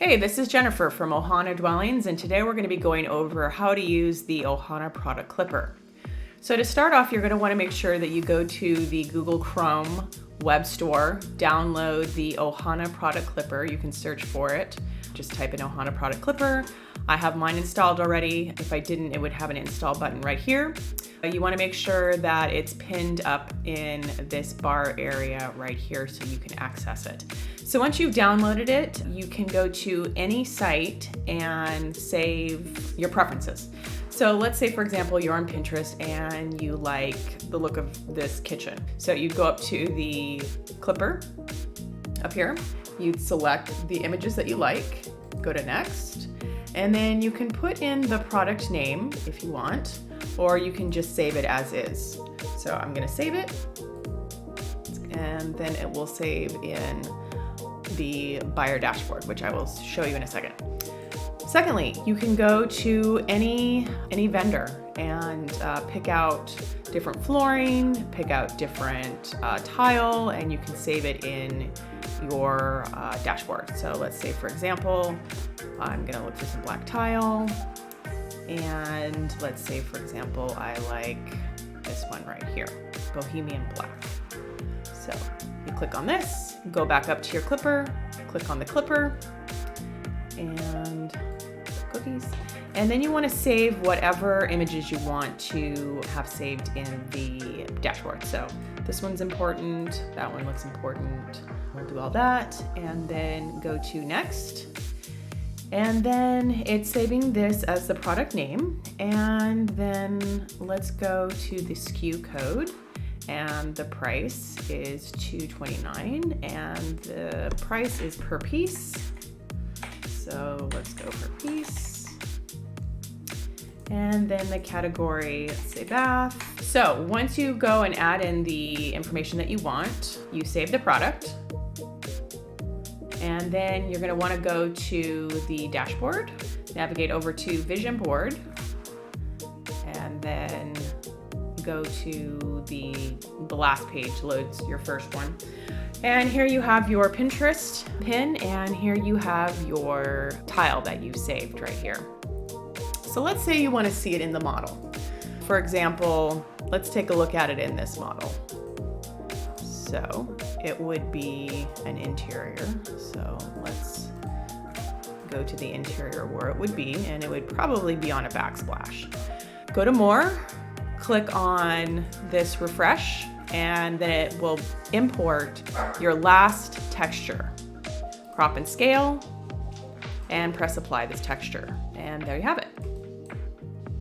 Hey, this is Jennifer from Ohana Dwellings, and today we're going to be going over how to use the Ohana Product Clipper. So to start off, you're going to want to make sure that you go to the Google Chrome web store, download the Ohana Product Clipper. You can search for it. Just type in Ohana Product Clipper. I have mine installed already. If I didn't, it would have an install button right here. You want to make sure that it's pinned up in this bar area right here so you can access it. So once you've downloaded it, you can go to any site and save your preferences. So let's say, for example, you're on Pinterest and you like the look of this kitchen. So you'd go up to the clipper up here, you'd select the images that you like, go to next, and then you can put in the product name if you want, or you can just save it as is. So I'm gonna save it, and then it will save in the buyer dashboard, which I will show you in a second. Secondly, you can go to any vendor and pick out different flooring, pick out different tile, and you can save it in your dashboard. So let's say, for example, I'm gonna look for some black tile, and let's say, for example, I like this one right here, Bohemian Black. So you click on this, go back up to your clipper, click on the clipper, and cookies. And then you want to save whatever images you want to have saved in the dashboard. So this one's important, that one looks important. We'll do all that and then go to next. And then it's saving this as the product name. And then let's go to the SKU code. And the price is $2.29 and the price is per piece. So let's go per piece. And then the category, let's say bath. So once you go and add in the information that you want, you save the product. And then you're gonna wanna go to the dashboard, navigate over to Vision Board, and then go to the last page, loads your first one. And here you have your Pinterest pin, and here you have your tile that you saved right here. So let's say you want to see it in the model. For example, let's take a look at it in this model. So it would be an interior. So let's go to the interior where it would be, and it would probably be on a backsplash. Go to more, click on this refresh, and then it will import your last texture. Crop and scale, and press apply this texture. And there you have it.